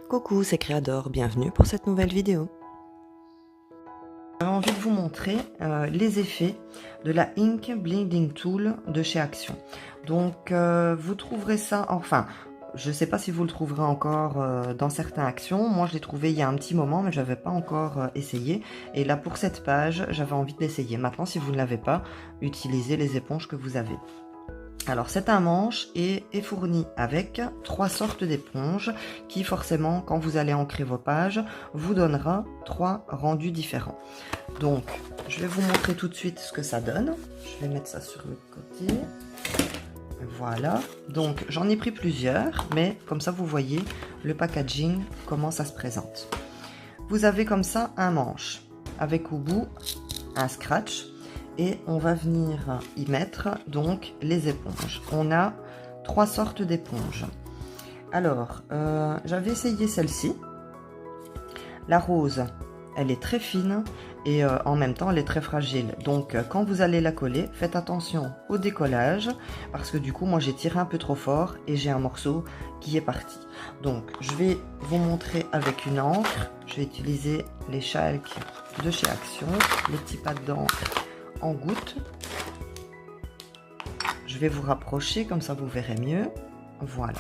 Coucou, c'est Créador, bienvenue pour cette nouvelle vidéo. J'avais envie de vous montrer les effets de la Ink Blending Tool de chez Action. Donc vous trouverez ça, enfin je ne sais pas si vous le trouverez encore dans certaines Actions. Moi je l'ai trouvé il y a un petit moment mais je n'avais pas encore essayé. Et là pour cette page j'avais envie de l'essayer. Maintenant si vous ne l'avez pas, utilisez les éponges que vous avez. Alors c'est un manche et est fourni avec 3 sortes d'éponges qui forcément quand vous allez ancrer vos pages vous donnera 3 rendus différents. Donc je vais vous montrer tout de suite ce que ça donne. Je vais mettre ça sur le côté. Voilà, donc j'en ai pris plusieurs mais comme ça vous voyez le packaging comment ça se présente. Vous avez comme ça un manche avec au bout un scratch. Et on va venir y mettre donc les éponges. On a 3 sortes d'éponges. Alors, j'avais essayé celle-ci. La rose, elle est très fine et en même temps elle est très fragile. Donc quand vous allez la coller, faites attention au décollage parce que du coup moi j'ai tiré un peu trop fort et j'ai un morceau qui est parti. Donc je vais vous montrer avec une encre. Je vais utiliser les Chalk de chez Action, les petits pads d'encre en gouttes. Je vais vous rapprocher comme ça vous verrez mieux. Voilà.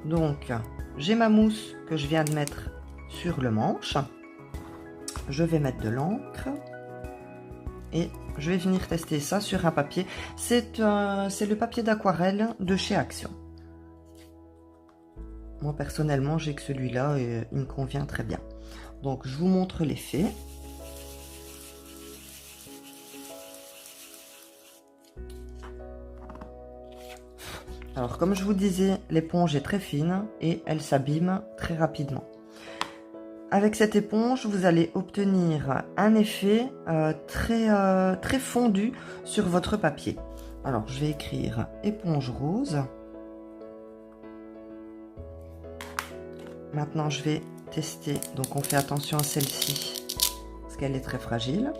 Donc j'ai ma mousse que je viens de mettre sur le manche. Je vais mettre de l'encre et je vais venir tester ça sur un papier. C'est le papier d'aquarelle de chez Action. Moi personnellement j'ai que celui-là et il me convient très bien. Donc je vous montre l'effet. Alors comme je vous disais, l'éponge est très fine et elle s'abîme très rapidement. Avec cette éponge, vous allez obtenir un effet très fondu sur votre papier. Alors je vais écrire éponge rose. Maintenant je vais tester, donc on fait attention à celle-ci parce qu'elle est très fragile.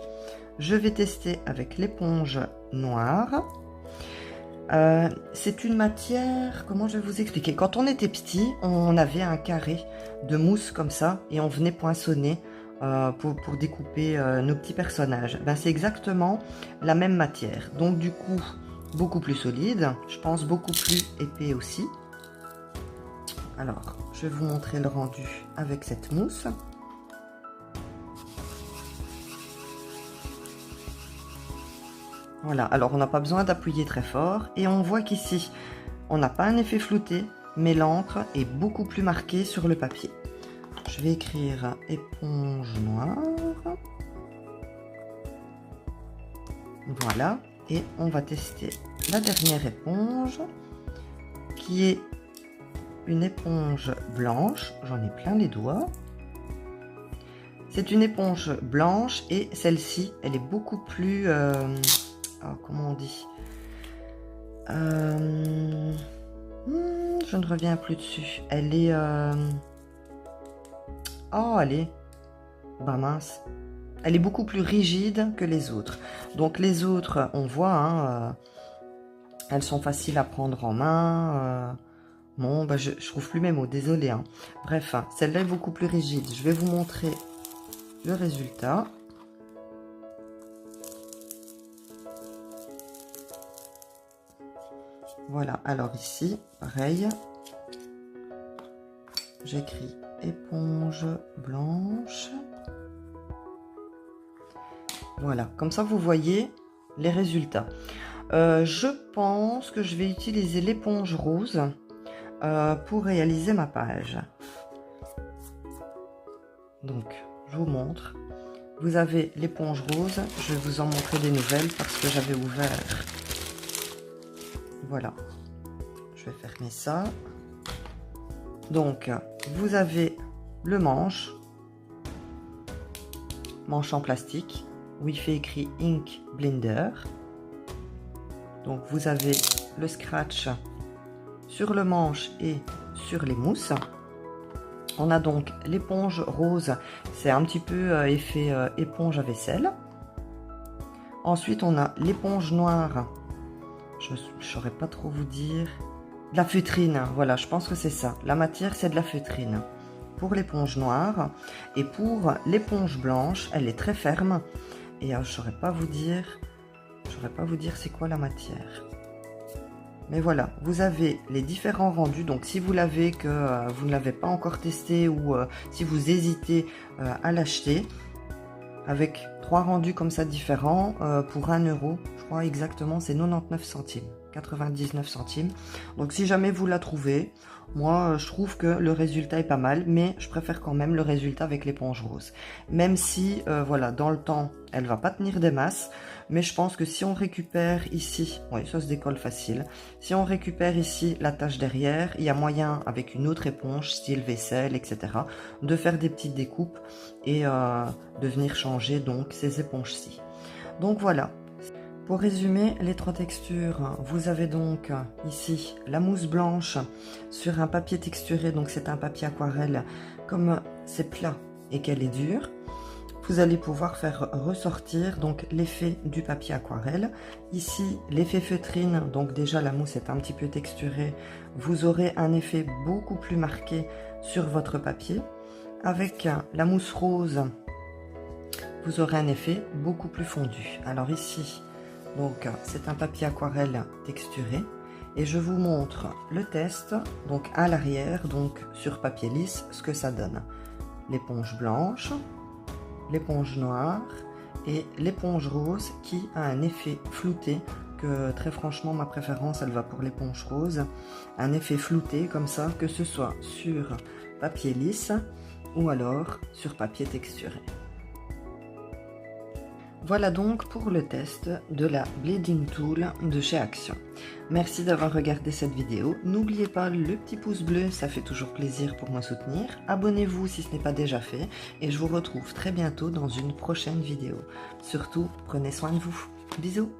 Je vais tester avec l'éponge noire. C'est une matière, comment je vais vous expliquer? Quand on était petit, on avait un carré de mousse comme ça et on venait poinçonner pour découper nos petits personnages. Ben, c'est exactement la même matière. Donc du coup, beaucoup plus solide, je pense beaucoup plus épais aussi. Alors, je vais vous montrer le rendu avec cette mousse. Voilà, alors on n'a pas besoin d'appuyer très fort et on voit qu'ici, on n'a pas un effet flouté, mais l'encre est beaucoup plus marquée sur le papier. Je vais écrire éponge noire. Voilà, et on va tester la dernière éponge qui est une éponge blanche. J'en ai plein les doigts. C'est une éponge blanche et celle-ci, elle est beaucoup plus... comment on dit, je ne reviens plus dessus. Elle est oh allez, bah mince, elle est beaucoup plus rigide que les autres. Donc les autres on voit hein, elles sont faciles à prendre en main. Bon bah je trouve plus mes mots, désolé hein. Bref hein, celle-là est beaucoup plus rigide. Je vais vous montrer le résultat. Voilà, alors ici, pareil, j'écris éponge blanche. Voilà, comme ça vous voyez les résultats. Je pense que je vais utiliser l'éponge rose pour réaliser ma page. Donc, je vous montre. Vous avez l'éponge rose, je vais vous en montrer des nouvelles parce que j'avais ouvert. Voilà, je vais fermer ça. Donc, vous avez le manche en plastique, où il fait écrit Ink Blender. Donc, vous avez le scratch sur le manche et sur les mousses. On a donc l'éponge rose, c'est un petit peu effet éponge à vaisselle. Ensuite, on a l'éponge noire. Je ne saurais pas trop vous dire. La feutrine, voilà, je pense que c'est ça. La matière, c'est de la feutrine. Pour l'éponge noire. Et pour l'éponge blanche, elle est très ferme. Et je ne saurais pas vous dire c'est quoi la matière. Mais voilà, vous avez les différents rendus. Donc si vous l'avez, que vous ne l'avez pas encore testé, ou si vous hésitez à l'acheter, avec 3 rendus comme ça différents, pour 1 €, je crois exactement, c'est 99 centimes. 99 centimes. Donc si jamais vous la trouvez, moi je trouve que le résultat est pas mal, mais je préfère quand même le résultat avec l'éponge rose. Même si, voilà, dans le temps, elle va pas tenir des masses, mais je pense que si on récupère ici, oui, ça se décolle facile. Si on récupère ici la tache derrière, il y a moyen avec une autre éponge, style vaisselle, etc., de faire des petites découpes et de venir changer donc ces éponges-ci. Donc voilà. Pour résumer les 3 textures, vous avez donc ici la mousse blanche sur un papier texturé, donc c'est un papier aquarelle. Comme c'est plat et qu'elle est dure, vous allez pouvoir faire ressortir donc l'effet du papier aquarelle. Ici, l'effet feutrine, donc déjà la mousse est un petit peu texturée, vous aurez un effet beaucoup plus marqué sur votre papier. Avec la mousse rose, vous aurez un effet beaucoup plus fondu. Alors ici, donc c'est un papier aquarelle texturé et je vous montre le test donc à l'arrière, donc sur papier lisse, ce que ça donne. L'éponge blanche, l'éponge noire et l'éponge rose qui a un effet flouté, que très franchement ma préférence elle va pour l'éponge rose, un effet flouté comme ça, que ce soit sur papier lisse ou alors sur papier texturé. Voilà donc pour le test de la Bleeding Tool de chez Action. Merci d'avoir regardé cette vidéo. N'oubliez pas le petit pouce bleu, ça fait toujours plaisir pour me soutenir. Abonnez-vous si ce n'est pas déjà fait et je vous retrouve très bientôt dans une prochaine vidéo. Surtout, prenez soin de vous. Bisous!